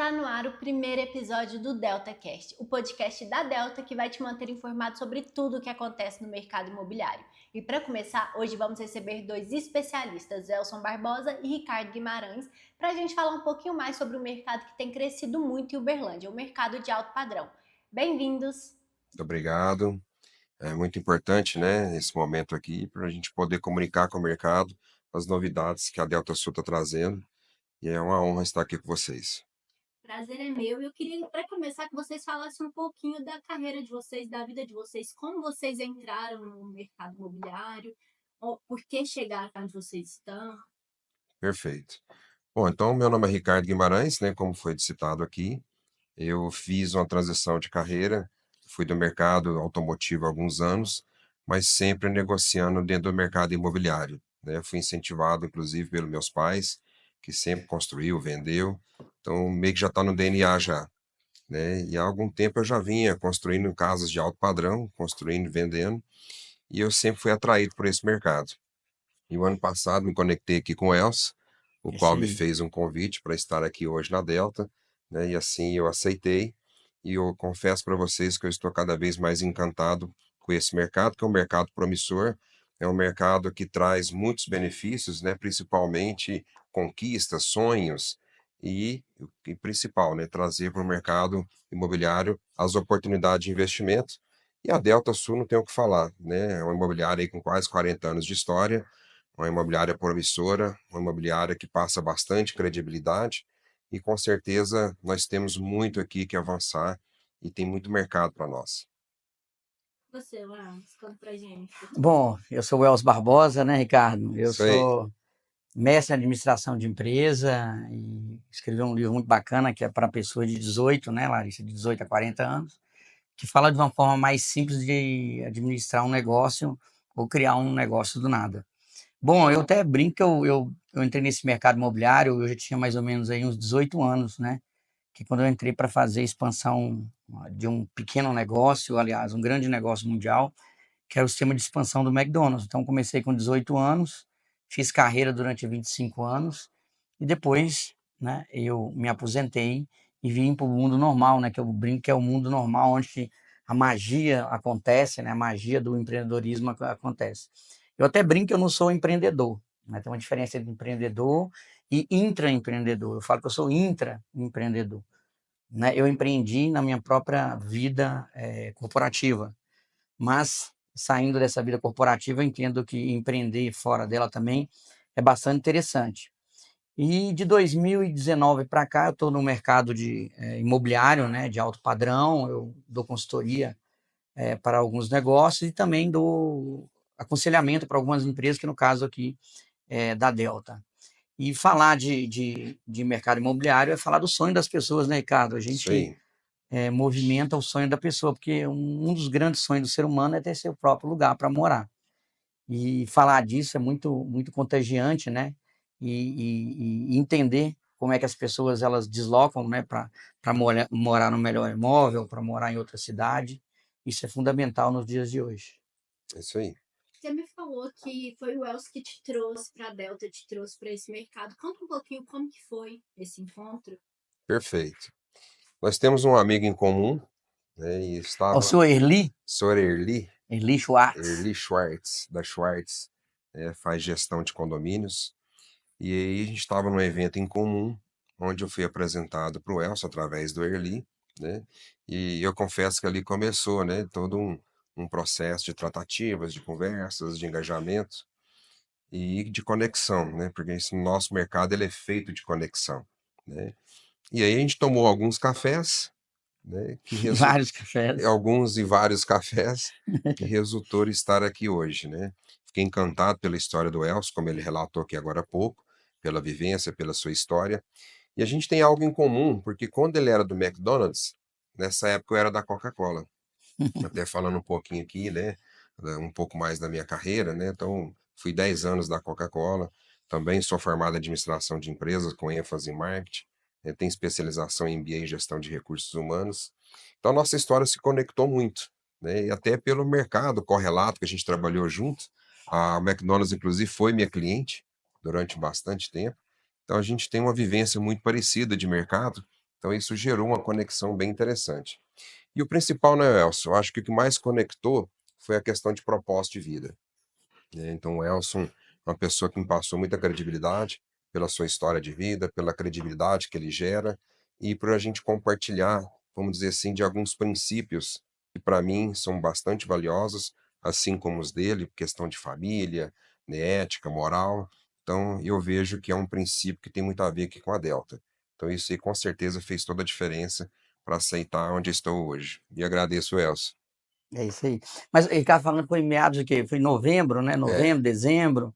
Tá no ar o primeiro episódio do DeltaCast, o podcast da Delta que vai te manter informado sobre tudo o que acontece no mercado imobiliário. E para começar, hoje vamos receber dois especialistas, Elson Barbosa e Ricardo Guimarães, para a gente falar um pouquinho mais sobre o mercado que tem crescido muito em Uberlândia, o mercado de alto padrão. Bem-vindos! Muito obrigado. É muito importante, né, esse momento aqui, para a gente poder comunicar com o mercado as novidades que a Delta Sul está trazendo. E é uma honra estar aqui com vocês. Prazer é meu. Eu queria, para começar, que vocês falassem um pouquinho da carreira de vocês, da vida de vocês, como vocês entraram no mercado imobiliário, ou por que chegaram onde vocês estão. Perfeito. Bom, então, meu nome é Ricardo Guimarães, né, como foi citado aqui. Eu fiz uma transição de carreira, fui do mercado automotivo há alguns anos, mas sempre negociando dentro do mercado imobiliário, né? Fui incentivado, inclusive, pelos meus pais, que sempre construiu, vendeu. Então, meio que já está no DNA já, né? E há algum tempo eu já vinha construindo casas de alto padrão, construindo e vendendo, e eu sempre fui atraído por esse mercado. E o ano passado me conectei aqui com o Elcio, o qual me Sim. fez um convite para estar aqui hoje na Delta, né? E assim eu aceitei. E eu confesso para vocês que eu estou cada vez mais encantado com esse mercado, que é um mercado promissor, é um mercado que traz muitos benefícios, né? Principalmente conquistas, sonhos e principal, né? Trazer para o mercado imobiliário as oportunidades de investimento. E a Delta Sul não tem o que falar, né? É uma imobiliária aí com quase 40 anos de história, uma imobiliária promissora, uma imobiliária que passa bastante credibilidade e com certeza nós temos muito aqui que avançar e tem muito mercado para nós. Você, Lance, conta pra gente. Bom, eu sou o Elcio Barbosa, né, Ricardo? Eu Isso aí, sou mestre em administração de empresa e escrevi um livro muito bacana que é para pessoas de 18, né, Larissa, de 18 a 40 anos, que fala de uma forma mais simples de administrar um negócio ou criar um negócio do nada. Bom, eu até brinco que eu entrei nesse mercado imobiliário, eu já tinha mais ou menos aí uns 18 anos, né? Que quando eu entrei para fazer expansão de um pequeno negócio, aliás, um grande negócio mundial, que era o sistema de expansão do McDonald's. Então, comecei com 18 anos, fiz carreira durante 25 anos, e depois, né, eu me aposentei e vim para o mundo normal, né, que eu brinco que é o mundo normal, onde a magia acontece, né, a magia do empreendedorismo acontece. Eu até brinco que eu não sou empreendedor, né, tem uma diferença entre empreendedor e intraempreendedor. Eu falo que eu sou intraempreendedor, né? Eu empreendi na minha própria vida corporativa, mas saindo dessa vida corporativa, eu entendo que empreender fora dela também é bastante interessante. E de 2019 para cá, eu estou no mercado de imobiliário, né, de alto padrão. Eu dou consultoria para alguns negócios e também dou aconselhamento para algumas empresas, que no caso aqui é da Delta. E falar de mercado imobiliário é falar do sonho das pessoas, né, Ricardo? A isso gente aí, movimenta o sonho da pessoa, porque um dos grandes sonhos do ser humano é ter seu próprio lugar para morar. E falar disso é muito, muito contagiante, né? E entender como é que as pessoas elas deslocam, né, para morar no melhor imóvel, para morar em outra cidade. Isso é fundamental nos dias de hoje. isso aí. Você me falou que foi o Elcio que te trouxe para a Delta, te trouxe para esse mercado. Conta um pouquinho como que foi esse encontro. Perfeito. Nós temos um amigo em comum, né, e O estava, senhor Sr. Erli Schwartz. Erli Schwartz, da Schwartz, faz gestão de condomínios. E aí a gente estava num evento em comum, onde eu fui apresentado para o Elcio através do Erli, né? E eu confesso que ali começou, né, todo um processo de tratativas, de conversas, de engajamento e de conexão, né? Porque esse nosso mercado ele é feito de conexão, né? E aí a gente tomou alguns cafés, né, Vários cafés. alguns e vários cafés, que resultou em estar aqui hoje, né? Fiquei encantado pela história do Elcio, como ele relatou aqui agora há pouco, pela vivência, pela sua história. E a gente tem algo em comum, porque quando ele era do McDonald's, nessa época eu era da Coca-Cola. Até falando um pouquinho aqui, né? Um pouco mais da minha carreira, né? Então, fui 10 anos da Coca-Cola. Também sou formado em administração de empresas, com ênfase em marketing. Tenho especialização em MBA em gestão de recursos humanos. Então, a nossa história se conectou muito, né? E até pelo mercado correlato que a gente trabalhou junto. A McDonald's, inclusive, foi minha cliente durante bastante tempo. Então, a gente tem uma vivência muito parecida de mercado Então isso gerou uma conexão bem interessante. E o principal, né, Elson? Eu acho que o que mais conectou foi a questão de propósito de vida, né? Então, o Elson é uma pessoa que me passou muita credibilidade pela sua história de vida, pela credibilidade que ele gera e por a gente compartilhar, vamos dizer assim, de alguns princípios que para mim são bastante valiosos, assim como os dele, questão de família, né, ética, moral. Então, eu vejo que é um princípio que tem muito a ver aqui com a Delta. Então, isso aí com certeza fez toda a diferença para aceitar onde estou hoje. E agradeço, Elson. É isso aí. Mas ele estava falando que foi em meados de quê? Foi em novembro, né? É, Novembro, dezembro.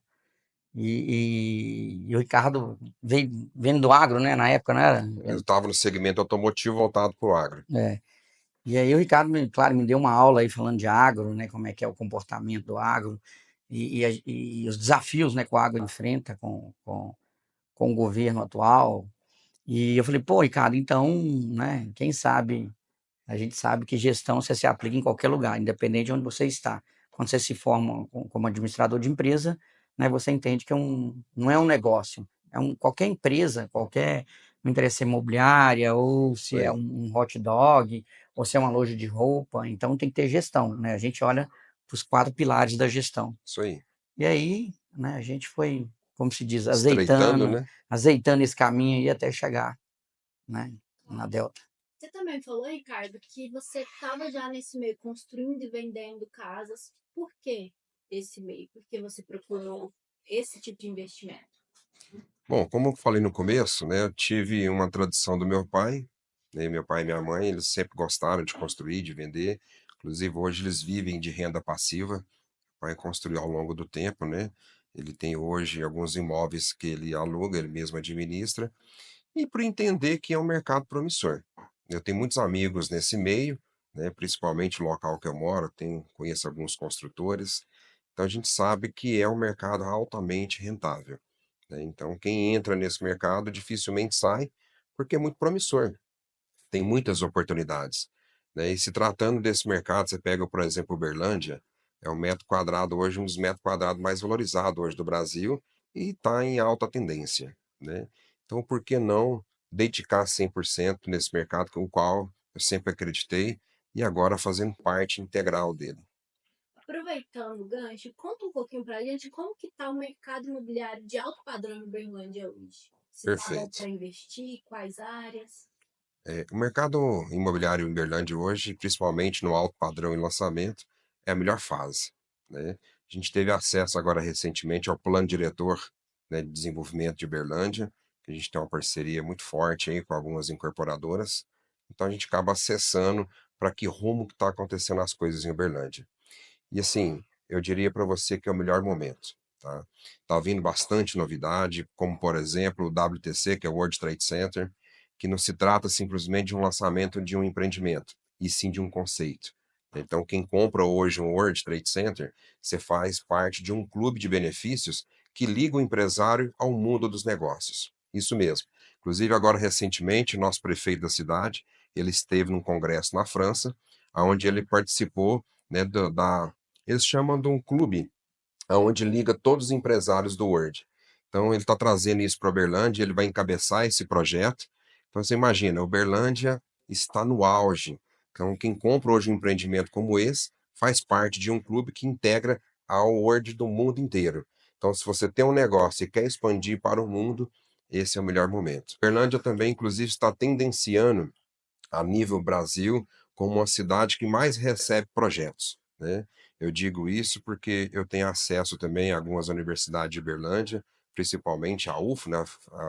E o Ricardo veio vendo do agro, né? Na época, não era? eu estava no segmento automotivo voltado para o agro. É. E aí o Ricardo, claro, me deu uma aula aí falando de agro, né? Como é que é o comportamento do agro e os desafios, né, que o agro enfrenta com o governo atual. E eu falei, pô, Ricardo, então, né? Quem sabe a gente sabe que gestão você se aplica em qualquer lugar, independente de onde você está. Quando você se forma como administrador de empresa, né, você entende que não é um negócio, qualquer empresa, não interessa se é imobiliária, ou Isso se é aí, um hot dog, ou se é uma loja de roupa, então tem que ter gestão, né? A gente olha para os 4 pilares da gestão. isso aí. E aí, né, a gente foi, como se diz, Estreitando, né? azeitando esse caminho aí até chegar, né, na Delta. Você também falou, Ricardo, que você estava já nesse meio construindo e vendendo casas. Por que esse meio? Por que você procurou esse tipo de investimento? Bom, como eu falei no começo, né, eu tive uma tradição do meu pai, né, meu pai e minha mãe, eles sempre gostaram de construir, de vender. Inclusive, hoje eles vivem de renda passiva. O pai construiu ao longo do tempo, né? Ele tem hoje alguns imóveis que ele aluga, ele mesmo administra, e por entender que é um mercado promissor. Eu tenho muitos amigos nesse meio, né, principalmente no local que eu moro, conheço alguns construtores, então a gente sabe que é um mercado altamente rentável, né? Então quem entra nesse mercado dificilmente sai, porque é muito promissor, tem muitas oportunidades, né? E se tratando desse mercado, você pega, por exemplo, Uberlândia, é um metro quadrado hoje, um dos metros quadrados mais valorizados hoje do Brasil e está em alta tendência, né? Então, por que não dedicar 100% nesse mercado com o qual eu sempre acreditei e agora fazendo parte integral dele? Aproveitando o gancho, conta um pouquinho pra gente como que tá o mercado imobiliário de alto padrão em Uberlândia hoje. Se tá bom Perfeito. para investir, quais áreas? O mercado imobiliário em Uberlândia hoje, principalmente no alto padrão e lançamento, é a melhor fase, né? A gente teve acesso agora recentemente ao plano diretor, né, de desenvolvimento de Uberlândia, que a gente tem uma parceria muito forte aí com algumas incorporadoras. Então a gente acaba acessando para que rumo que está acontecendo as coisas em Uberlândia. E assim, eu diria para você que é o melhor momento, tá? Tá vindo bastante novidade, como por exemplo o WTC, que é o World Trade Center, que não se trata simplesmente de um lançamento de um empreendimento, e sim de um conceito. Então, quem compra hoje um World Trade Center, você faz parte de um clube de benefícios que liga o empresário ao mundo dos negócios. Isso mesmo. Inclusive, agora recentemente, o nosso prefeito da cidade, ele esteve num congresso na França, onde ele participou, né, eles chamam de um clube onde liga todos os empresários do Word. Então ele está trazendo isso para Uberlândia, ele vai encabeçar esse projeto. Então você imagina, Uberlândia está no auge. Então quem compra hoje um empreendimento como esse faz parte de um clube que integra ao Word do mundo inteiro. Então se você tem um negócio e quer expandir para o mundo, esse é o melhor momento. Uberlândia também, inclusive, está tendenciando a nível Brasil como uma cidade que mais recebe projetos, né? Eu digo isso porque eu tenho acesso também a algumas universidades de Uberlândia, principalmente a UF, né,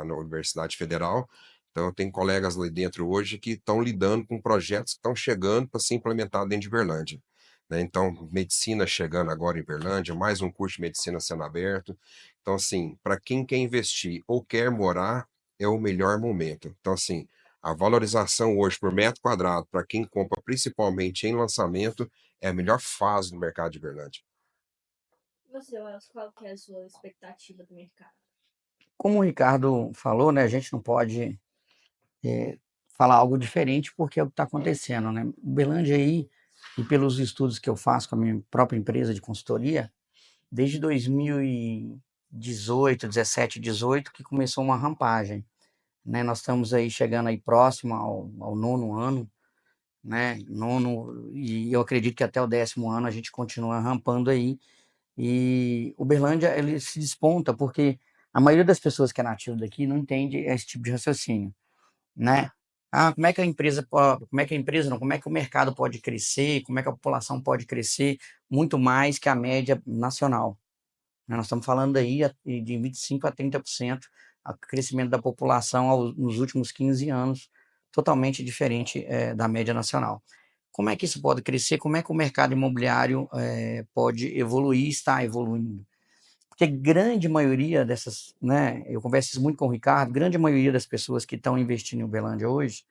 na Universidade Federal. Então, eu tenho colegas lá dentro hoje que estão lidando com projetos que estão chegando para ser implementados dentro de Uberlândia, né? Então, medicina chegando agora em Uberlândia, mais um curso de medicina sendo aberto. Então, assim, para quem quer investir ou quer morar, é o melhor momento. Então, assim, a valorização hoje por metro quadrado, para quem compra principalmente em lançamento, é a melhor fase do mercado de Uberlândia. E você, Wells, qual que é a sua expectativa do mercado? Como o Ricardo falou, né, a gente não pode é, falar algo diferente porque é o que está acontecendo, né? Uberlândia aí, e pelos estudos que eu faço com a minha própria empresa de consultoria, desde 2018, 17, 18, que começou uma rampagem. né? Nós estamos aí chegando aí próximo ao 9º ano, né? Nono, e eu acredito que até o 10º ano a gente continua rampando aí. E Uberlândia, ele se desponta porque a maioria das pessoas que é nativa daqui não entende esse tipo de raciocínio, né? Ah, como é que a empresa pode, como é que a empresa não, como é que o mercado pode crescer, como é que a população pode crescer muito mais que a média nacional, né? Nós estamos falando aí de 25 a 30% o crescimento da população nos últimos 15 anos, totalmente diferente da média nacional. Como é que isso pode crescer? Como é que o mercado imobiliário pode evoluir, está evoluindo? Porque grande maioria dessas, né, eu converso isso muito com o Ricardo, grande maioria das pessoas que estão investindo em Uberlândia hoje,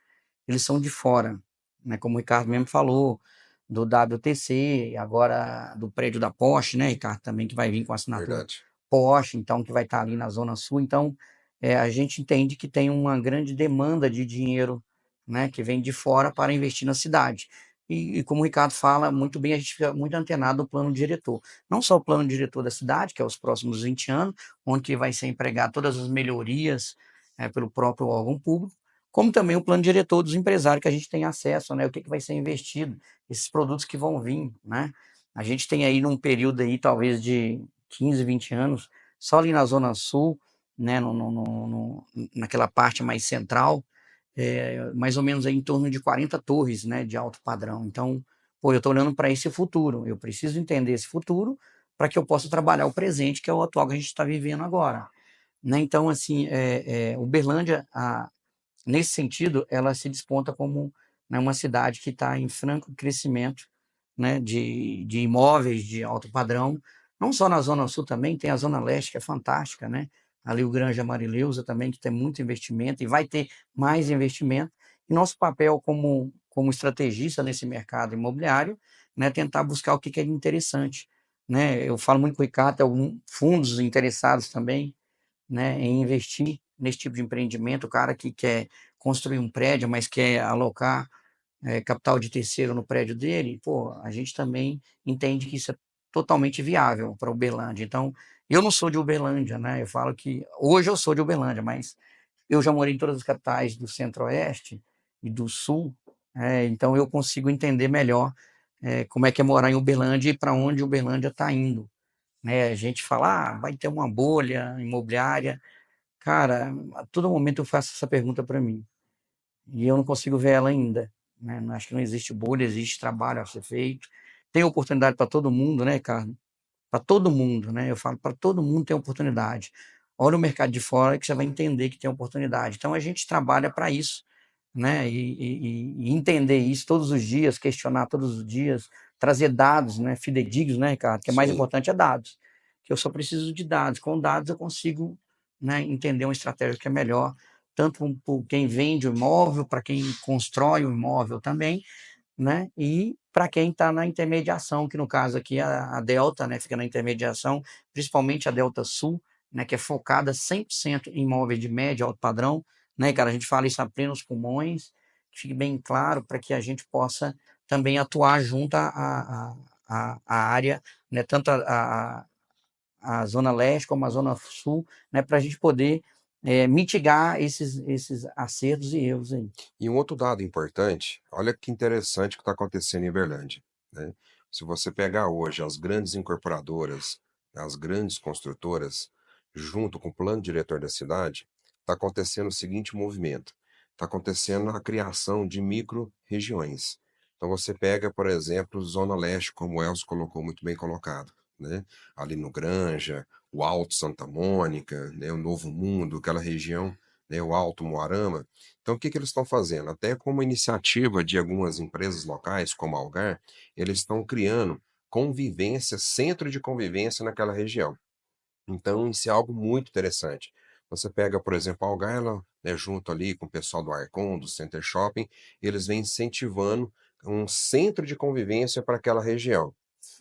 eles são de fora, né? Como o Ricardo mesmo falou, do WTC, agora do prédio da Porsche, né, Ricardo, também que vai vir com assinatura Verdade. Porsche, então que vai estar ali na Zona Sul. Então, a gente entende que tem uma grande demanda de dinheiro, né, que vem de fora para investir na cidade. E como o Ricardo fala muito bem, a gente fica muito antenado no plano diretor. Não só o plano diretor da cidade, que é os próximos 20 anos, onde vai ser empregado todas as melhorias pelo próprio órgão público, como também o plano diretor dos empresários que a gente tem acesso, né? O que vai ser investido, esses produtos que vão vir, né? A gente tem aí num período aí, talvez de 15, 20 anos, só ali na Zona Sul, né? Naquela parte mais central, mais ou menos aí em torno de 40 torres, né? De alto padrão. Então, pô, eu estou olhando para esse futuro, eu preciso entender esse futuro para que eu possa trabalhar o presente, que é o atual que a gente está vivendo agora, né? Então, assim, Uberlândia, nesse sentido, ela se desponta como, né, uma cidade que está em franco crescimento, né, de imóveis de alto padrão, não só na Zona Sul também, tem a Zona Leste, que é fantástica, né? Ali o Granja Marileusa também, que tem muito investimento e vai ter mais investimento. E nosso papel como estrategista nesse mercado imobiliário, né, tentar buscar o que é interessante, né? Eu falo muito com o Ricardo, tem alguns fundos interessados também, né, em investir nesse tipo de empreendimento, o cara que quer construir um prédio, mas quer alocar capital de terceiro no prédio dele, pô, a gente também entende que isso é totalmente viável para Uberlândia. Então, eu não sou de Uberlândia, né? Eu falo que hoje eu sou de Uberlândia, mas eu já morei em todas as capitais do Centro-Oeste e do Sul, então eu consigo entender melhor como é que é morar em Uberlândia e para onde Uberlândia está indo, né? A gente fala, vai ter uma bolha imobiliária. Cara, a todo momento eu faço essa pergunta para mim e eu não consigo ver ela ainda, né? Acho que não existe bolha, existe trabalho a ser feito. Tem oportunidade para todo mundo, né, cara? Para todo mundo, né? Eu falo, para todo mundo tem oportunidade. Olha o mercado de fora que você vai entender que tem oportunidade. Então a gente trabalha para isso, né? E entender isso todos os dias, questionar todos os dias, trazer dados, né? Fidedignos, né, Ricardo? Que é mais Sim. importante é dados. Que eu só preciso de dados. Com dados eu consigo, né, entender uma estratégia que é melhor, tanto para quem vende o imóvel, para quem constrói o imóvel também, né? E para quem está na intermediação, que no caso aqui a Delta, né, fica na intermediação, principalmente a Delta Sul, né, que é focada 100% em imóveis de médio alto padrão, né, cara? A gente fala isso a plenos pulmões, que fique bem claro para que a gente possa também atuar junto à área, né, tanto a Zona Leste como a Zona Sul, né, para a gente poder mitigar esses acertos e erros aí. E um outro dado importante, olha que interessante o que está acontecendo em Uberlândia, né? Se você pegar hoje as grandes incorporadoras, as grandes construtoras, junto com o plano diretor da cidade, está acontecendo o seguinte movimento: está acontecendo a criação de micro-regiões. Então você pega, por exemplo, Zona Leste, como o Elcio colocou, muito bem colocado, né? Ali no Granja, o Alto Santa Mônica, né? O Novo Mundo, aquela região, né? O Alto Moarama. Então, o que eles estão fazendo? Até como iniciativa de algumas empresas locais, como a Algar, eles estão criando convivência, centro de convivência naquela região. Então, isso é algo muito interessante. Você pega, por exemplo, a Algar, ela, né, junto ali com o pessoal do Arcon, do Center Shopping, eles vêm incentivando um centro de convivência para aquela região.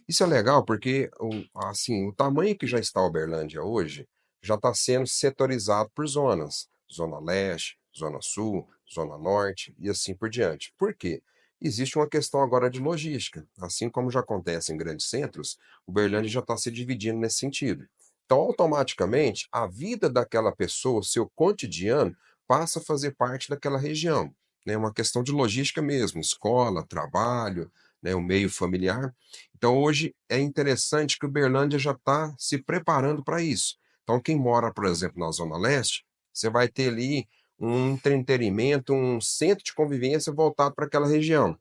Isso é legal porque assim, o tamanho que já está a Uberlândia hoje já está sendo setorizado por zonas. Zona Leste, Zona Sul, Zona Norte e assim por diante. Por quê? Existe uma questão agora de logística. Assim como já acontece em grandes centros, Uberlândia já está se dividindo nesse sentido. Então, automaticamente, a vida daquela pessoa, o seu cotidiano, passa a fazer parte daquela região, né? Uma questão de logística mesmo, escola, trabalho, né? O meio familiar. Então, hoje é interessante que Uberlândia já está se preparando para isso. Então, quem mora, por exemplo, na Zona Leste, você vai ter ali um entretenimento, um centro de convivência voltado para aquela região.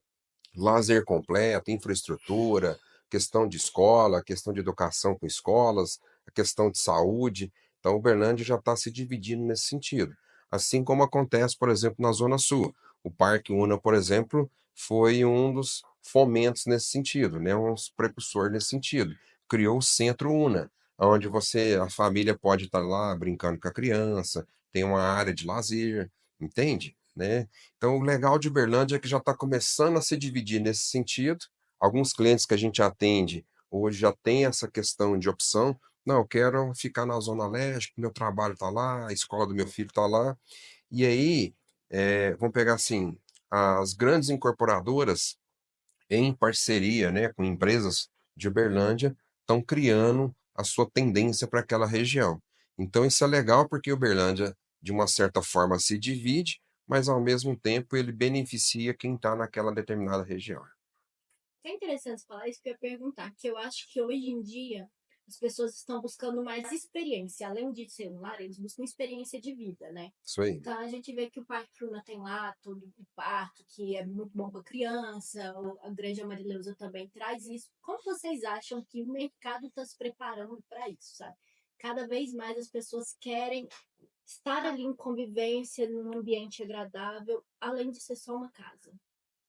Lazer completo, infraestrutura, questão de escola, questão de educação com escolas, a questão de saúde. Então, Uberlândia já está se dividindo nesse sentido. Assim como acontece, por exemplo, na Zona Sul. O Parque Una, por exemplo, foi um dos fomentos nesse sentido, né? Um precursor nesse sentido. Criou o Centro Una, onde a família pode estar lá brincando com a criança, tem uma área de lazer, entende? Né? Então, o legal de Uberlândia é que já está começando a se dividir nesse sentido. Alguns clientes que a gente atende hoje já tem essa questão de opção. Não, eu quero ficar na Zona Leste, meu trabalho está lá, a escola do meu filho está lá. E aí, vamos pegar assim, as grandes incorporadoras, em parceria, né, com empresas de Uberlândia, estão criando a sua tendência para aquela região. Então, isso é legal porque Uberlândia, de uma certa forma, se divide, mas ao mesmo tempo ele beneficia quem está naquela determinada região. É interessante falar isso, que eu ia perguntar, que eu acho que hoje em dia as pessoas estão buscando mais experiência. Além de celular, eles buscam experiência de vida, né? Isso aí. Então a gente vê que o Parque Una tem lá todo o parque, que é muito bom para criança, a Granja Marileusa também traz isso. Como vocês acham que o mercado está se preparando para isso, sabe? Cada vez mais as pessoas querem estar ali em convivência, num ambiente agradável, além de ser só uma casa.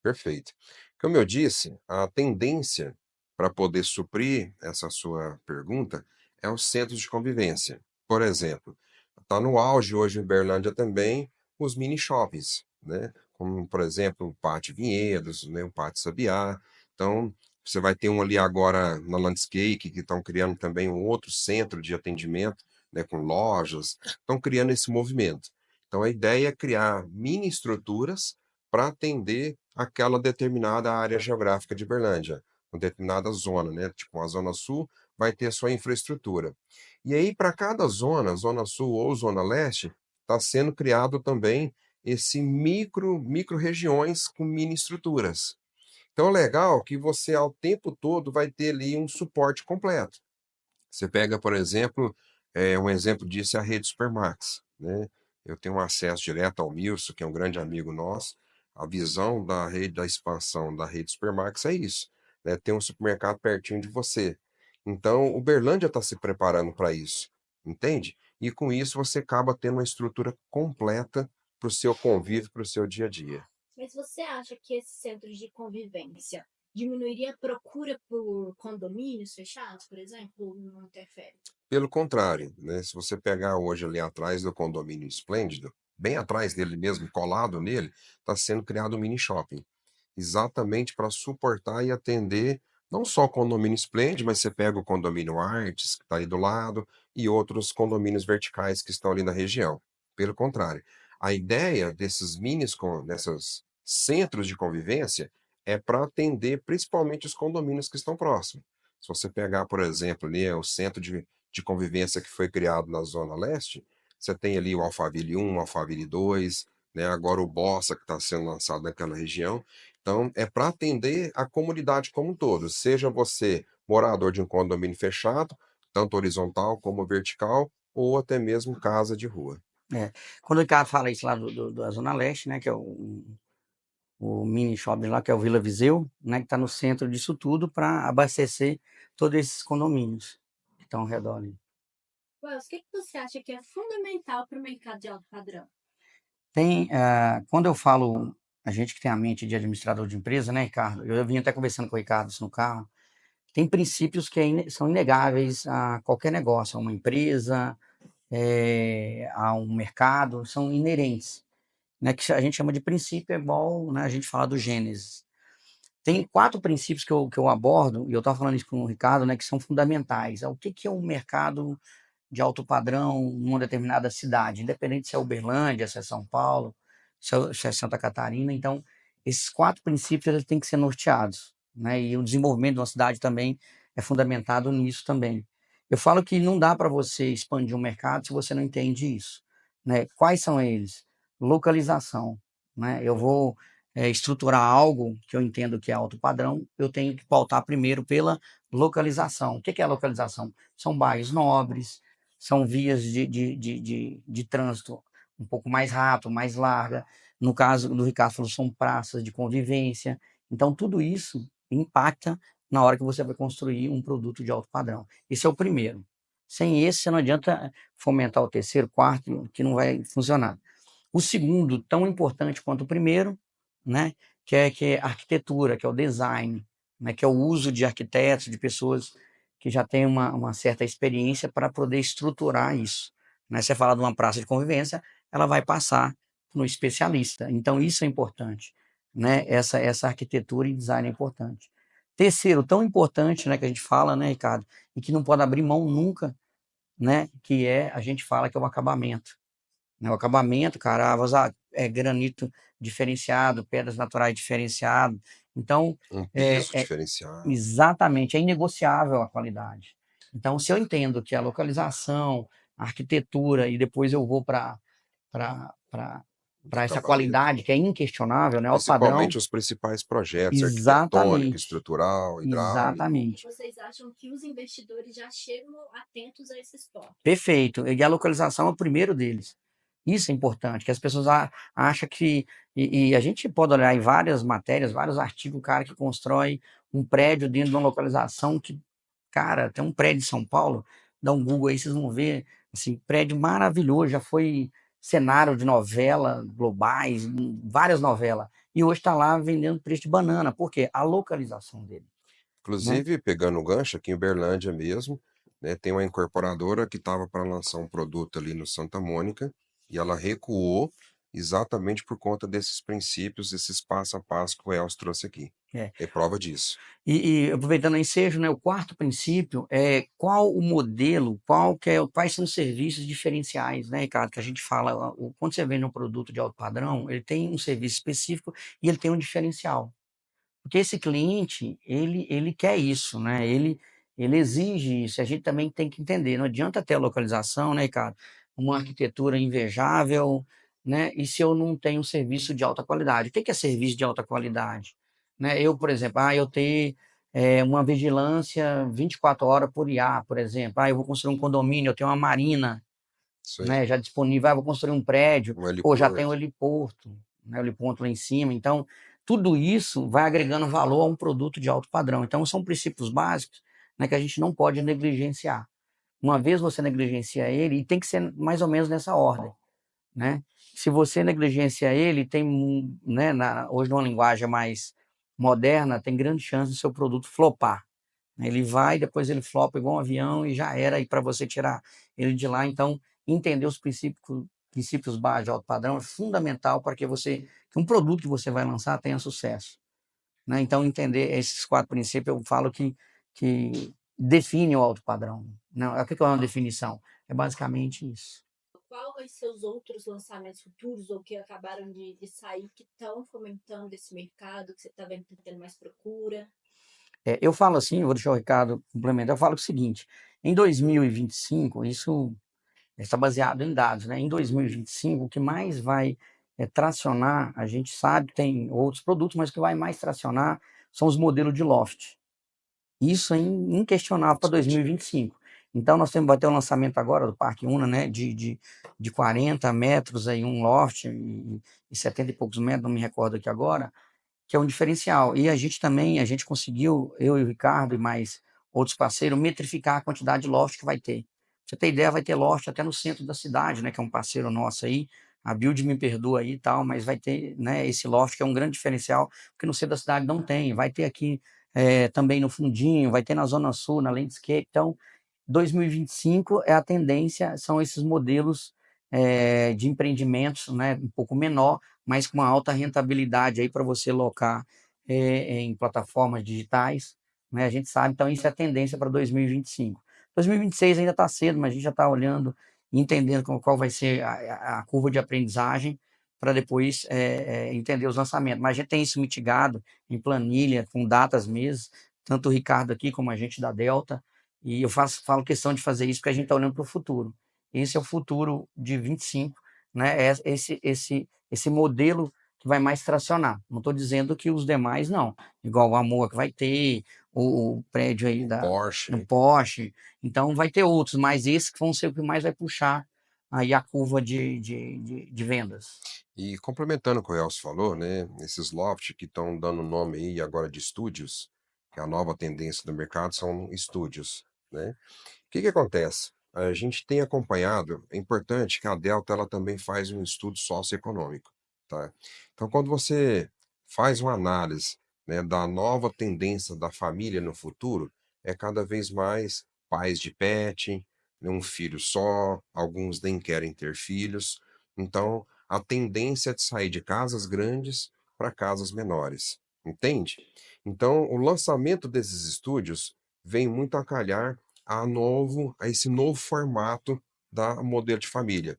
Perfeito. Como eu disse, a tendência para poder suprir essa sua pergunta é os centros de convivência. Por exemplo, está no auge hoje em Uberlândia também os mini shoppings, né? Como, por exemplo, o Pátio Vinhedos, né? O Pátio Sabiá. Então, você vai ter um ali agora na Landscape, que estão criando também um outro centro de atendimento, né? Com lojas. Estão criando esse movimento. Então, a ideia é criar mini estruturas para atender aquela determinada área geográfica de Berlândia, uma determinada zona, né? Tipo, a Zona Sul vai ter sua infraestrutura. E aí, para cada zona, Zona Sul ou Zona Leste, está sendo criado também esse micro-regiões com mini estruturas. Então, é legal que você, ao tempo todo, vai ter ali um suporte completo. Você pega, por exemplo, um exemplo disso é a rede Supermax, né? Eu tenho um acesso direto ao Milson, que é um grande amigo nosso. A visão da rede, da expansão da rede Supermax é isso, né? Ter um supermercado pertinho de você. Então, Uberlândia está se preparando para isso, entende? E com isso você acaba tendo uma estrutura completa para o seu convívio, para o seu dia a dia. Mas você acha que esses centros de convivência diminuiria a procura por condomínios fechados, por exemplo, ou não interfere? Pelo contrário, né? Se você pegar hoje ali atrás do condomínio Esplêndido, bem atrás dele mesmo, colado nele, está sendo criado um mini shopping, exatamente para suportar e atender não só o condomínio Esplêndido, mas você pega o condomínio Artes, que está aí do lado, e outros condomínios verticais que estão ali na região. Pelo contrário, a ideia desses centros de convivência é para atender principalmente os condomínios que estão próximos. Se você pegar, por exemplo, ali o centro de convivência que foi criado na Zona Leste, você tem ali o Alphaville 1, o Alphaville 2, né? Agora o Bossa que está sendo lançado naquela região. Então, é para atender a comunidade como um todo, seja você morador de um condomínio fechado, tanto horizontal como vertical, ou até mesmo casa de rua. É. Quando o Ricardo fala isso lá da Zona Leste, né, que é o mini shopping lá, que é o Vila Viseu, né, que está no centro disso tudo para abastecer todos esses condomínios que estão ao redor ali. Wells, o que você acha que é fundamental para o mercado de alto padrão? Quando eu falo, a gente que tem a mente de administrador de empresa, né, Ricardo? Eu vim até conversando com o Ricardo isso no carro. Tem princípios que são inegáveis a qualquer negócio, a uma empresa, a um mercado, são inerentes, né, que a gente chama de princípio, é igual, né, a gente fala do Gênesis. Tem 4 princípios que eu abordo, e eu estava falando isso com o Ricardo, né, que são fundamentais. O que é um mercado de alto padrão numa determinada cidade, independente se é Uberlândia, se é São Paulo, se é Santa Catarina. Então, esses 4 princípios eles têm que ser norteados, né? E o desenvolvimento de uma cidade também é fundamentado nisso também. Eu falo que não dá para você expandir um mercado se você não entende isso, né? Quais são eles? localização, né? Eu vou estruturar algo que eu entendo que é alto padrão, eu tenho que pautar primeiro pela localização. O que que é localização? São bairros nobres, são vias de trânsito um pouco mais rápido, mais larga. No caso do Ricardo falou, são praças de convivência. Então, tudo isso impacta na hora que você vai construir um produto de alto padrão. Esse é o primeiro. Sem esse, você não adianta fomentar o terceiro, quarto, que não vai funcionar. O segundo, tão importante quanto o primeiro, né, que é a arquitetura, que é o design, né, que é o uso de arquitetos, de pessoas que já têm uma certa experiência para poder estruturar isso. Né? Você fala de uma praça de convivência, ela vai passar no especialista. Então, isso é importante. Né? Essa arquitetura e design é importante. Terceiro, tão importante, né, que a gente fala, né, Ricardo, e que não pode abrir mão nunca, né, que a gente fala que é o acabamento. Né? O acabamento, cara, granito diferenciado, pedras naturais diferenciado. Então, Um piso é diferenciado. exatamente, é inegociável a qualidade. Então, se eu entendo que a localização, a arquitetura, e depois eu vou para essa Acabamento. qualidade que é inquestionável, né? Alto padrão, Principalmente os principais projetos, arquitetônico, exatamente, estrutural, hidráulico. exatamente. Vocês acham que os investidores já chegam atentos a esses tópicos? Perfeito. E a localização é o primeiro deles. Isso é importante, que as pessoas acham que. E a gente pode olhar em várias matérias, vários artigos, o cara que constrói um prédio dentro de uma localização que, cara, tem um prédio em São Paulo, dá um Google aí, vocês vão ver, assim, prédio maravilhoso, já foi cenário de novela globais, várias novelas, e hoje está lá vendendo preço de banana. Por quê? A localização dele, né? Inclusive, pegando o gancho aqui em Uberlândia mesmo, né, tem uma incorporadora que estava para lançar um produto ali no Santa Mônica e ela recuou exatamente por conta desses princípios, esses passo a passo que o Elcio trouxe aqui. É. É prova disso. E aproveitando o ensejo, né, o quarto princípio é qual o modelo, quais são os serviços diferenciais, né, Ricardo, que a gente fala, quando você vende um produto de alto padrão, ele tem um serviço específico e ele tem um diferencial. Porque esse cliente, ele quer isso, né? Ele exige isso. A gente também tem que entender. Não adianta ter a localização, né, cara? Uma arquitetura invejável, né? E se eu não tenho um serviço de alta qualidade? O que é serviço de alta qualidade? Né? Eu, por exemplo, eu ter uma vigilância 24 horas por IA, por exemplo. Eu vou construir um condomínio, eu tenho uma marina, Isso aí. né, já disponível, vou construir um prédio, Um já tem o heliporto. heliporto, né, o heliponto lá em cima. Então, tudo isso vai agregando valor a um produto de alto padrão. Então, são princípios básicos, né, que a gente não pode negligenciar. Uma vez você negligencia ele, e tem que ser mais ou menos nessa ordem, né? Se você negligencia ele, né, hoje numa linguagem mais moderna, tem grande chance do seu produto flopar. Ele vai, depois ele flopa igual um avião e já era, e para você tirar ele de lá, então entender os princípios básicos de alto padrão é fundamental para que que um produto que você vai lançar tenha sucesso, né? Então entender esses quatro princípios, eu falo que define o alto padrão. Não, o que é uma definição? É basicamente isso. Qual vai ser os outros lançamentos futuros ou que acabaram de sair que estão fomentando esse mercado, que você está vendo que está tendo mais procura? Eu falo assim, vou deixar o Ricardo complementar, eu falo o seguinte, em 2025, isso está baseado em dados, né? Em 2025, o que mais vai tracionar, a gente sabe, tem outros produtos, mas o que vai mais tracionar são os modelos de loft. Isso é inquestionável para 2025. Então, vai ter um lançamento agora do Parque Una, né, de 40 metros, aí, um loft, e 70 e poucos metros, não me recordo aqui agora, que é um diferencial. E a gente conseguiu, eu e o Ricardo e mais outros parceiros, metrificar a quantidade de loft que vai ter. Pra você ter ideia, vai ter loft até no centro da cidade, né, que é um parceiro nosso aí, a Build me perdoa aí e tal, mas vai ter, né, esse loft que é um grande diferencial, porque no centro da cidade não tem, vai ter aqui também no Fundinho, vai ter na Zona Sul, na Landscape, então 2025 é a tendência, são esses modelos de empreendimentos, né, um pouco menor, mas com uma alta rentabilidade aí para você locar em plataformas digitais, né? A gente sabe, então isso é a tendência para 2025. 2026 ainda está cedo, mas a gente já está olhando e entendendo qual vai ser a curva de aprendizagem para depois entender os lançamentos. Mas a gente tem isso mitigado em planilha, com datas mesmo, tanto o Ricardo aqui como a gente da Delta, e eu falo questão de fazer isso porque a gente está olhando para o futuro. Esse é o futuro de 25, né? Esse modelo que vai mais tracionar. Não estou dizendo que os demais não, igual o Amor que vai ter, o prédio aí do Porsche. Porsche, então vai ter outros, mas esses que vão ser o que mais vai puxar aí a curva de vendas. E complementando o que o Elcio falou, né, esses loft que estão dando nome aí agora de estúdios, que a nova tendência do mercado são estúdios, né? O que que acontece? A gente tem acompanhado, é importante que a Delta ela também faz um estudo socioeconômico, tá? Então, quando você faz uma análise, né, da nova tendência da família no futuro, é cada vez mais pais de pet, né, um filho só, alguns nem querem ter filhos. Então, a tendência é de sair de casas grandes para casas menores, entende? Então, o lançamento desses estúdios vem muito a calhar a esse novo formato da modelo de família,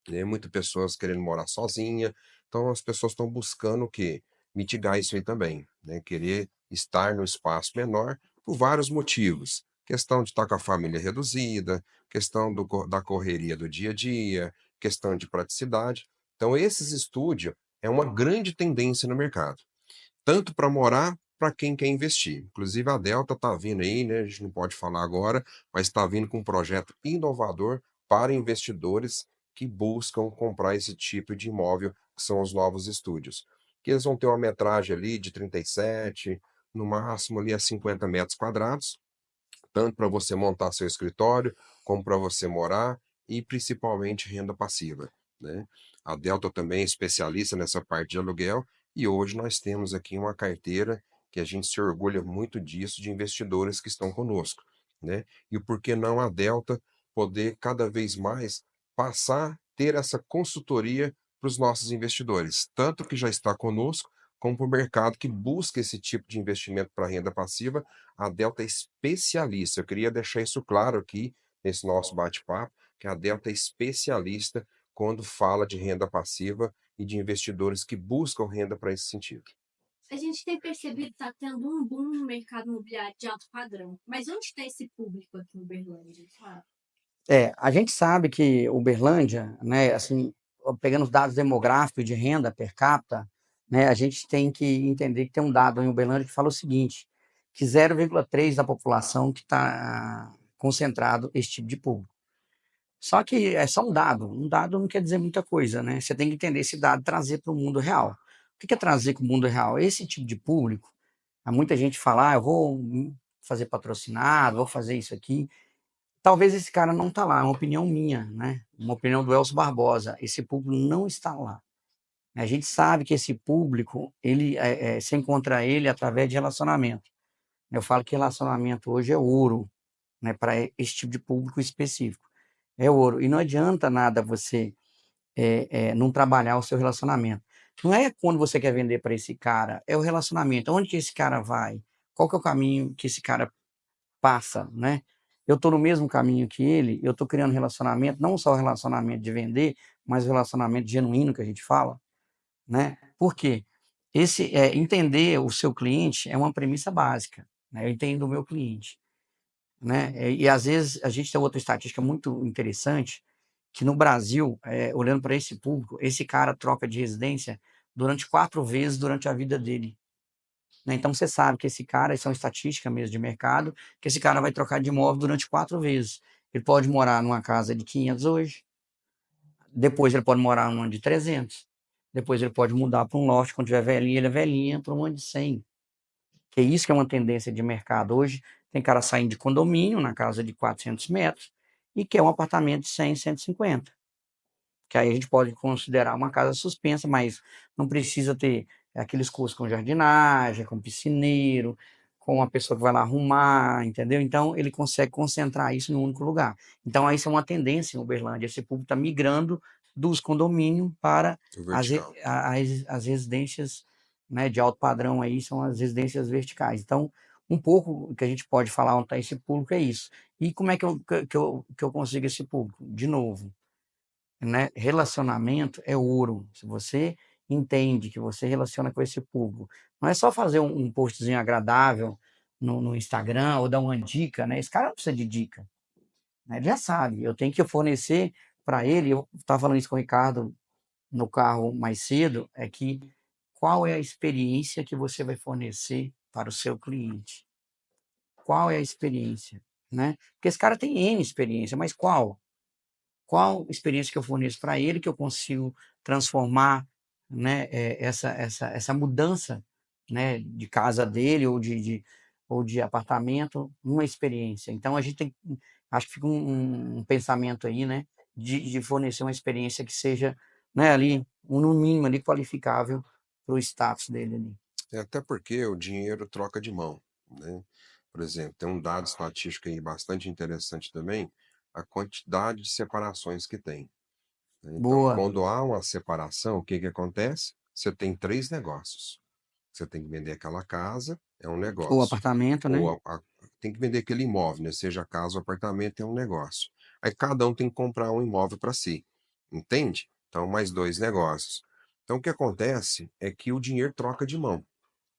né? Muitas pessoas querendo morar sozinha, então as pessoas estão buscando o quê? Mitigar isso aí também, né? Querer estar no espaço menor por vários motivos. Questão de estar com a família reduzida, questão da correria do dia a dia, questão de praticidade. Então, esses estúdios é uma grande tendência no mercado tanto para morar, para quem quer investir. Inclusive a Delta está vindo aí, né? A gente não pode falar agora, mas está vindo com um projeto inovador para investidores que buscam comprar esse tipo de imóvel, que são os novos estúdios. Que eles vão ter uma metragem ali de 37, no máximo ali a 50 metros quadrados, tanto para você montar seu escritório, como para você morar e principalmente renda passiva, né? A Delta também é especialista nessa parte de aluguel e hoje nós temos aqui uma carteira que a gente se orgulha muito disso de investidores que estão conosco, né? E por que não a Delta poder cada vez mais passar a ter essa consultoria para os nossos investidores, tanto que já está conosco, como para o mercado que busca esse tipo de investimento para renda passiva a Delta é especialista. Eu queria deixar isso claro aqui nesse nosso bate-papo, que a Delta é especialista quando fala de renda passiva e de investidores que buscam renda para esse sentido. A gente tem percebido que está tendo um boom no mercado imobiliário de alto padrão. Mas onde está esse público aqui em Uberlândia? A gente sabe que Uberlândia, né, assim, pegando os dados demográficos de renda per capita, né, a gente tem que entender que tem um dado em Uberlândia que fala o seguinte, que 0,3 da população que está concentrado esse tipo de público. Só que é só um dado não quer dizer muita coisa, né? Você tem que entender esse dado e trazer para o mundo real. O que é trazer para o mundo real? Esse tipo de público, há muita gente fala, eu vou fazer patrocinado, vou fazer isso aqui. Talvez esse cara não está lá, é uma opinião minha, né? Uma opinião do Elcio Barbosa. Esse público não está lá. A gente sabe que esse público, ele se encontra ele através de relacionamento. Eu falo que relacionamento hoje é ouro, né? Para esse tipo de público específico. É ouro. E não adianta nada você não trabalhar o seu relacionamento. Não é quando você quer vender para esse cara, é o relacionamento. Onde que esse cara vai? Qual que é o caminho que esse cara passa, né? Eu estou no mesmo caminho que ele, eu estou criando relacionamento, não só o relacionamento de vender, mas o relacionamento genuíno que a gente fala, né? Por quê? Entender o seu cliente é uma premissa básica, né? Eu entendo o meu cliente, né? E às vezes a gente tem outra estatística muito interessante, que no Brasil, olhando para esse público, esse cara troca de residência durante 4 vezes durante a vida dele, né? Então você sabe que esse cara, isso é uma estatística mesmo de mercado, que esse cara vai trocar de imóvel durante 4 vezes. Ele pode morar numa casa de 500 hoje, depois ele pode morar numa de 300, depois ele pode mudar para um loft quando tiver velhinha, ele é velhinha, para uma de 100. Que é isso que é uma tendência de mercado hoje. Tem cara saindo de condomínio na casa de 400 metros e quer um apartamento de 100, 150. Que aí a gente pode considerar uma casa suspensa, mas não precisa ter aqueles cursos com jardinagem, com piscineiro, com uma pessoa que vai lá arrumar, entendeu? Então, ele consegue concentrar isso num único lugar. Então, isso é uma tendência em Uberlândia. Esse público está migrando dos condomínios para O as, re- vertical. a- as residências, né, de alto padrão, aí são as residências verticais. Então, um pouco que a gente pode falar onde está esse público é isso. E como é que eu consigo esse público? De novo, né? Relacionamento é ouro. Se você entende que você relaciona com esse público, não é só fazer um postzinho agradável no Instagram ou dar uma dica, né? Esse cara não precisa de dica, né? Ele já sabe, eu tenho que fornecer para ele, eu estava falando isso com o Ricardo no carro mais cedo, é que qual é a experiência que você vai fornecer para o seu cliente? Qual é a experiência, né? Porque esse cara tem N experiência, mas qual? Qual experiência que eu forneço para ele que eu consigo transformar, né, essa mudança, né, de casa dele ou de apartamento numa experiência. Então a gente tem, acho que fica um pensamento aí, né, de fornecer uma experiência que seja, né, ali, no mínimo ali qualificável para o status dele ali. Até porque o dinheiro troca de mão, né? Por exemplo, tem um dado estatístico aí bastante interessante também, a quantidade de separações que tem, né? Então, Boa. quando há uma separação, o que que acontece? Você tem três negócios. Você tem que vender aquela casa, é um Ou negócio. apartamento, Ou né? tem que vender aquele imóvel, né? Seja casa ou apartamento, é um negócio. Aí cada um tem que comprar um imóvel para si. Entende? Então, mais dois negócios. Então, o que acontece é que o dinheiro troca de mão.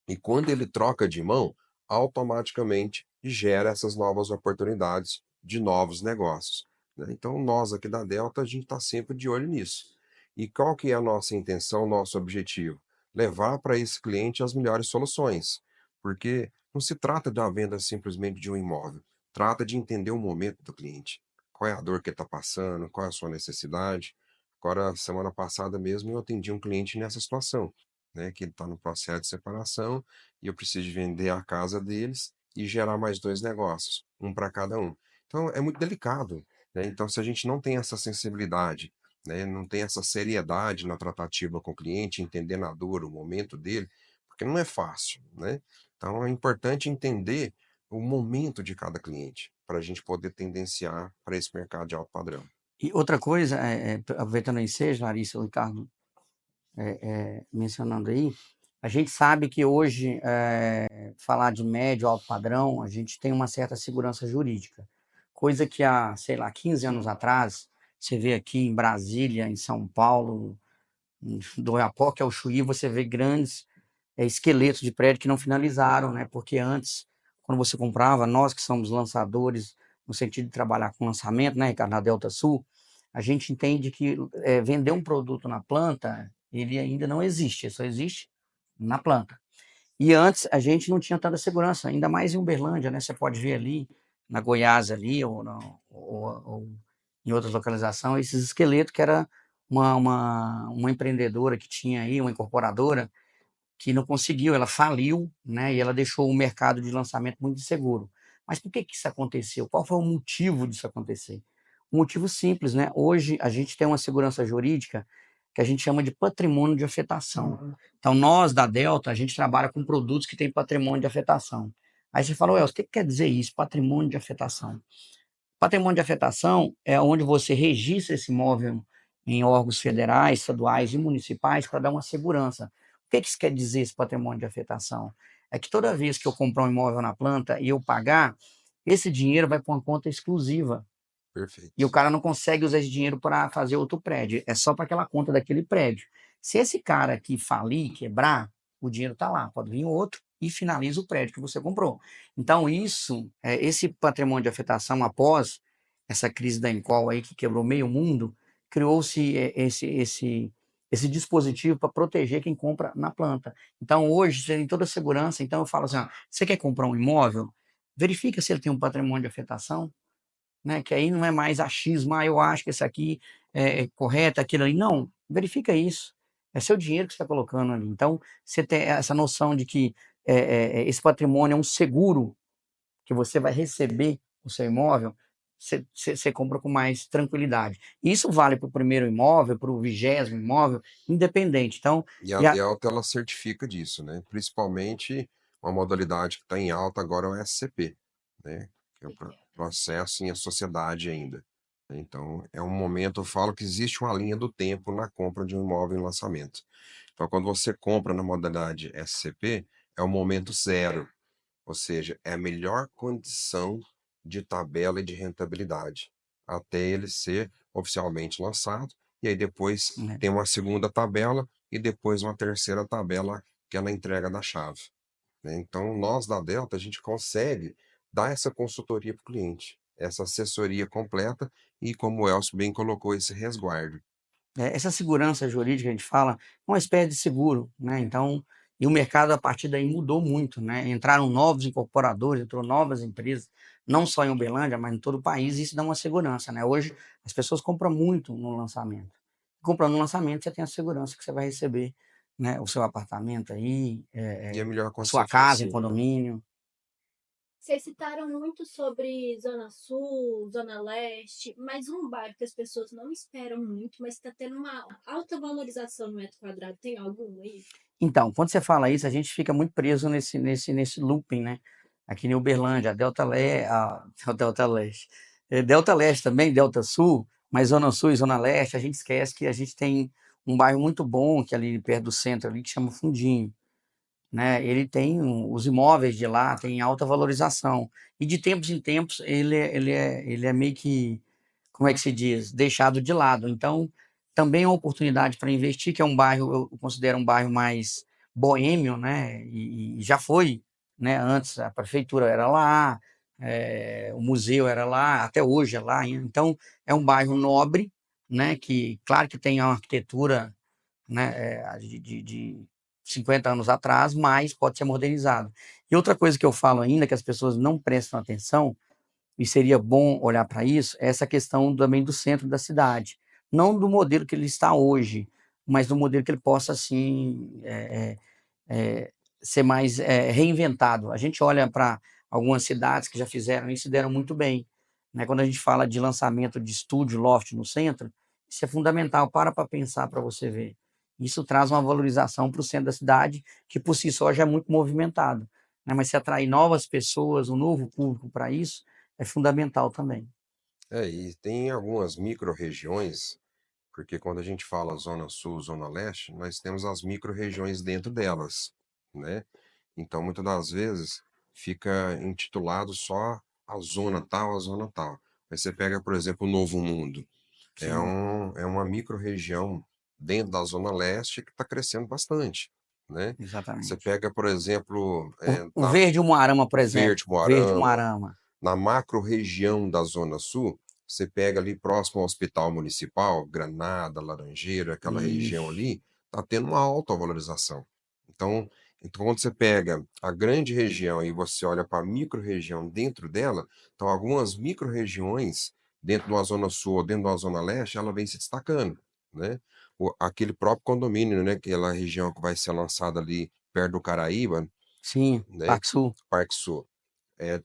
E quando ele troca de mão, automaticamente gera essas novas oportunidades de novos negócios, né? Então, nós aqui da Delta, a gente está sempre de olho nisso. E qual que é a nossa intenção, nosso objetivo? Levar para esse cliente as melhores soluções. Porque não se trata da venda simplesmente de um imóvel. Trata de entender o momento do cliente. Qual é a dor que ele está passando, qual é a sua necessidade. Agora, semana passada mesmo, eu atendi um cliente nessa situação, né, que ele está no processo de separação e eu preciso vender a casa deles e gerar mais dois negócios, um para cada um. Então é muito delicado, né? Então se a gente não tem essa sensibilidade, né, não tem essa seriedade na tratativa com o cliente, entendendo a dor, o momento dele, porque não é fácil, né? Então é importante entender o momento de cada cliente para a gente poder tendenciar para esse mercado de alto padrão. E outra coisa, aproveitando aí seja, Larissa, o Ricardo mencionando aí, a gente sabe que hoje, falar de médio, alto padrão, a gente tem uma certa segurança jurídica. Coisa que há, sei lá, 15 anos atrás, você vê aqui em Brasília, em São Paulo, do Oiapoque ao Chuí, você vê grandes esqueletos de prédio que não finalizaram, né? Porque antes, quando você comprava, nós que somos lançadores, no sentido de trabalhar com lançamento, né, Ricardo, na Delta Sul, a gente entende que vender um produto na planta, ele ainda não existe, ele só existe na planta. E antes a gente não tinha tanta segurança, ainda mais em Uberlândia, né? Você pode ver ali, na Goiás ali, ou em outras localizações, esses esqueletos que era uma empreendedora que tinha aí, uma incorporadora, que não conseguiu, ela faliu, né? E ela deixou o mercado de lançamento muito inseguro. Mas por que que isso aconteceu? Qual foi o motivo disso acontecer? Um motivo simples, né? Hoje a gente tem uma segurança jurídica que a gente chama de patrimônio de afetação. Então, nós da Delta, a gente trabalha com produtos que têm patrimônio de afetação. Aí você fala, Elcio, o que quer dizer isso, patrimônio de afetação? Patrimônio de afetação é onde você registra esse imóvel em órgãos federais, estaduais e municipais para dar uma segurança. O que isso quer dizer, esse patrimônio de afetação? É que toda vez que eu comprar um imóvel na planta e eu pagar, esse dinheiro vai para uma conta exclusiva. E o Perfeito. cara não consegue usar esse dinheiro para fazer outro prédio. É só para aquela conta daquele prédio. Se esse cara aqui falir, quebrar, o dinheiro está lá. Pode vir outro e finaliza o prédio que você comprou. Então, esse patrimônio de afetação após essa crise da Encol aí que quebrou meio mundo, criou-se esse dispositivo para proteger quem compra na planta. Então, hoje, você tem toda a segurança. Então, eu falo assim, ó, você quer comprar um imóvel? Verifica se ele tem um patrimônio de afetação, né? Que aí não é mais achismo, eu acho que esse aqui é correto, aquilo ali. Não, verifica isso. É seu dinheiro que você está colocando ali. Então, você tem essa noção de que esse patrimônio é um seguro que você vai receber o seu imóvel, você compra com mais tranquilidade. Isso vale para o primeiro imóvel, para o 20º imóvel, independente. Então, E a e a- Delta, ela certifica disso, né? Principalmente uma modalidade que está em alta agora é o SCP, né? Que é o processo em sociedade ainda. Então, é um momento, eu falo que existe uma linha do tempo na compra de um imóvel em lançamento. Então, quando você compra na modalidade SCP, é o momento zero, ou seja, é a melhor condição de tabela e de rentabilidade, até ele ser oficialmente lançado, e aí depois né, tem uma segunda tabela e depois uma terceira tabela, que é na entrega da chave, né? Então, nós da Delta, a gente consegue dar essa consultoria para o cliente. essa assessoria completa e, como o Elcio bem colocou, esse resguardo. Essa segurança jurídica que a gente fala, é uma espécie de seguro, né? Então, e o mercado a partir daí mudou muito, né? Entraram novos incorporadores, entrou novas empresas, não só em Uberlândia, mas em todo o país, e isso dá uma segurança, né? Hoje as pessoas compram muito no lançamento. Comprando no lançamento, você tem a segurança que você vai receber, né, o seu apartamento aí, E a melhor a sua condição casa em financeira, né? condomínio. Vocês citaram muito sobre Zona Sul, Zona Leste, mas um bairro que as pessoas não esperam muito, mas está tendo uma alta valorização no metro quadrado. Tem algum aí? Então, quando você fala isso, a gente fica muito preso nesse looping, né? Aqui em Uberlândia, a Delta, a Delta Leste. Delta Leste também, Delta Sul, mas Zona Sul e Zona Leste, a gente esquece que a gente tem um bairro muito bom, que é ali perto do centro, ali, que chama Fundinho, né? Ele tem os imóveis de lá, tem alta valorização. E de tempos em tempos, ele é meio que, como é que se diz, deixado de lado. Então, também é uma oportunidade para investir, que é um bairro, eu considero um bairro mais boêmio, né? E já foi, né? Antes a prefeitura era lá, o museu era lá, até hoje é lá. Então, é um bairro nobre, né? Que, claro que tem uma arquitetura, né, de 50 anos atrás, mas pode ser modernizado. E outra coisa que eu falo ainda, que as pessoas não prestam atenção, e seria bom olhar para isso, é essa questão também do centro da cidade. Não do modelo que ele está hoje, mas do modelo que ele possa, assim, eh, ser mais reinventado. A gente olha para algumas cidades que já fizeram isso e deram muito bem, né? Quando a gente fala de lançamento de estúdio, loft no centro, isso é fundamental. Para pensar para você ver. Isso traz uma valorização para o centro da cidade, que por si só já é muito movimentado, né? Mas se atrair novas pessoas, um novo público para isso, é fundamental também. E tem algumas micro-regiões, porque quando a gente fala Zona Sul, Zona Leste, nós temos as micro-regiões dentro delas, né? Então, muitas das vezes, fica intitulado só a zona tal, a zona tal. Aí você pega, por exemplo, o Novo Mundo. Sim, É uma micro-região dentro da Zona Leste que está crescendo bastante, né? Você exatamente. pega, por exemplo, O Verde Umuarama, por exemplo. Verde Verde Moarama, Umuarama. na macro-região da Zona Sul, você pega ali próximo ao Hospital Municipal, Granada, Laranjeira, aquela região Ixi, ali, está tendo uma alta valorização. Então, então, quando você pega a grande região e você olha para a micro-região dentro dela, então algumas micro-regiões dentro de uma Zona Sul ou dentro de uma Zona Leste, ela vem se destacando, né? Aquele próprio condomínio, né? Aquela região que vai ser lançada ali perto do Caraíba, sim, né? Parque Sul. Parque Sul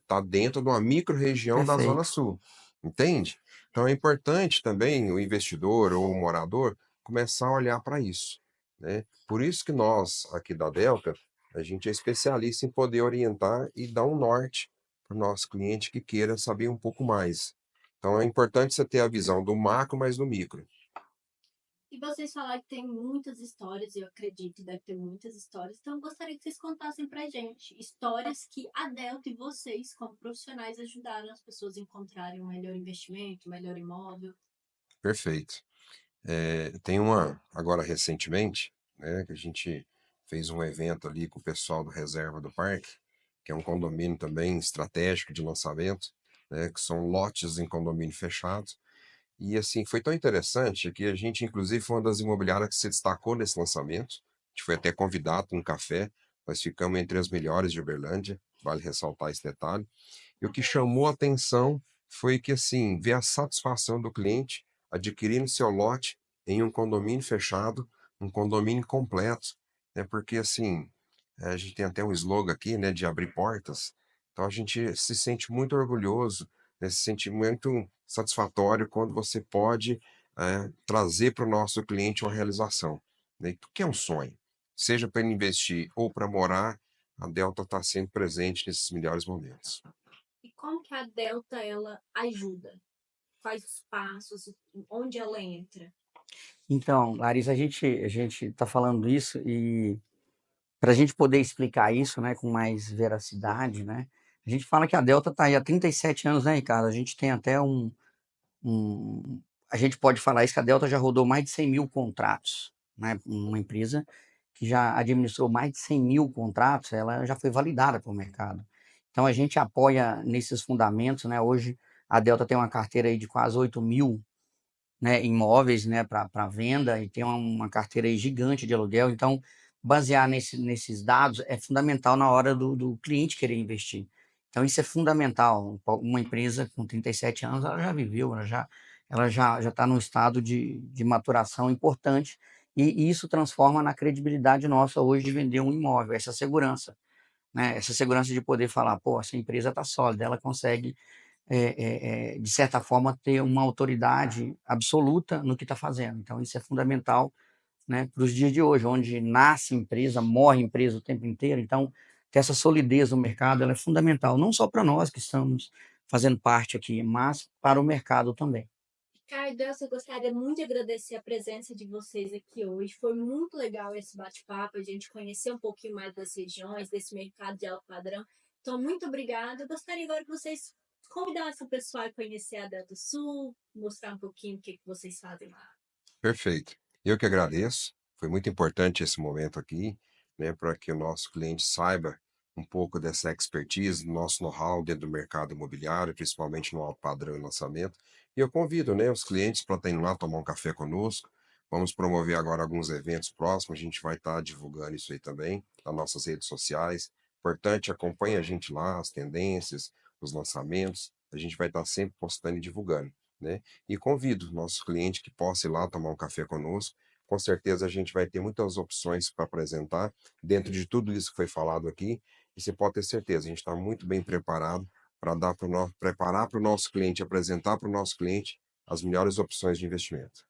tá dentro de uma micro-região da Zona Perfeito. Sul, entende? Então é importante também o investidor ou o morador começar a olhar para isso, né? Por isso que nós, aqui da Delta, a gente é especialista em poder orientar e dar um norte para o nosso cliente que queira saber um pouco mais. Então é importante você ter a visão do macro, mas do micro. E vocês falaram que tem muitas histórias, e eu acredito que deve ter muitas histórias, então eu gostaria que vocês contassem pra gente histórias que a Delta e vocês, como profissionais, ajudaram as pessoas a encontrarem um melhor investimento, um melhor imóvel. Perfeito. Tem uma, agora recentemente, né, que a gente fez um evento ali com o pessoal do Reserva do Parque, que é um condomínio também estratégico de lançamento, né, que são lotes em condomínio fechado. E assim, foi tão interessante que a gente, inclusive, foi uma das imobiliárias que se destacou nesse lançamento. A gente foi até convidado para um café, nós ficamos entre as melhores de Uberlândia, vale ressaltar esse detalhe. E o que chamou a atenção foi que, assim, ver a satisfação do cliente adquirindo seu lote em um condomínio fechado, um condomínio completo, né? Porque, assim, a gente tem até um slogan aqui, né, de abrir portas. Então, a gente se sente muito orgulhoso, né, se sente muito satisfatório quando você pode trazer para o nosso cliente uma realização, né? O que é um sonho? Seja para ele investir ou para morar, a Delta está sempre presente nesses melhores momentos. E como que a Delta ela ajuda? Quais os passos? Onde ela entra? Então, Larissa, a gente está falando isso e para a gente poder explicar isso, né, com mais veracidade, né, a gente fala que a Delta está aí há 37 anos, né, Ricardo? A gente tem até um- a gente pode falar isso, que a Delta já rodou mais de 100 mil contratos, né, uma empresa que já administrou mais de 100 mil contratos, ela já foi validada pelo mercado. Então, a gente apoia nesses fundamentos, né, hoje A Delta tem uma carteira aí de quase 8 mil, né, imóveis, né, para venda, e tem uma carteira aí gigante de aluguel. Então, basear nesses dados é fundamental na hora do cliente querer investir. Então, isso é fundamental. Uma empresa com 37 anos, ela já viveu, ela já está num estado de maturação importante, e isso transforma na credibilidade nossa hoje de vender um imóvel, essa segurança, né? Essa segurança de poder falar, pô, essa empresa está sólida, ela consegue, de certa forma, ter uma autoridade absoluta no que está fazendo. Então, isso é fundamental, né, para os dias de hoje, onde nasce empresa, morre empresa o tempo inteiro. Então, ter essa solidez no mercado, ela é fundamental, não só para nós que estamos fazendo parte aqui, mas para o mercado também. Ricardo, eu gostaria muito de agradecer a presença de vocês aqui hoje. Foi muito legal esse bate-papo, a gente conhecer um pouquinho mais das regiões, desse mercado de alto padrão. Então, muito obrigada. Eu gostaria agora que vocês convidassem o pessoal a conhecer a Delta Sul, mostrar um pouquinho o que vocês fazem lá. Perfeito. Eu que agradeço. Foi muito importante esse momento aqui, né, para que o nosso cliente saiba um pouco dessa expertise, do nosso know-how dentro do mercado imobiliário, principalmente no alto padrão e lançamento. E eu convido, né, os clientes para estarem lá tomar um café conosco. Vamos promover agora alguns eventos próximos, a gente vai estar divulgando isso aí também nas nossas redes sociais. Importante, acompanhe a gente lá, as tendências, os lançamentos. A gente vai estar sempre postando e divulgando, né? E convido o nosso cliente que possa ir lá tomar um café conosco. Com certeza a gente vai ter muitas opções para apresentar dentro de tudo isso que foi falado aqui. E você pode ter certeza, a gente está muito bem preparado para preparar para o nosso cliente, apresentar para o nosso cliente as melhores opções de investimento.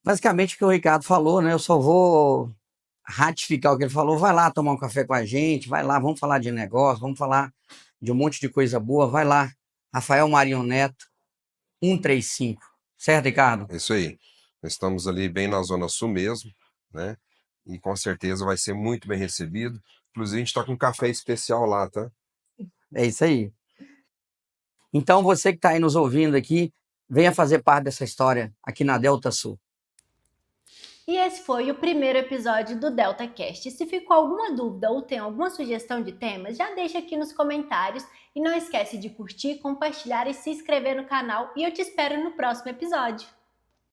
Basicamente, o que o Ricardo falou, né? Eu só vou ratificar o que ele falou. Vai lá tomar um café com a gente, vai lá, vamos falar de negócio, vamos falar de um monte de coisa boa. Vai lá, Rafael Marinho Neto, 135. Certo, Ricardo? É isso aí. Nós estamos ali bem na Zona Sul mesmo, né? E com certeza vai ser muito bem recebido. Inclusive, a gente está com um café especial lá, tá? É isso aí. Então, você que está aí nos ouvindo aqui, venha fazer parte dessa história aqui na Delta Sul. E esse foi o primeiro episódio do DeltaCast. Se ficou alguma dúvida ou tem alguma sugestão de temas, já deixa aqui nos comentários e não esquece de curtir, compartilhar e se inscrever no canal. E eu te espero no próximo episódio.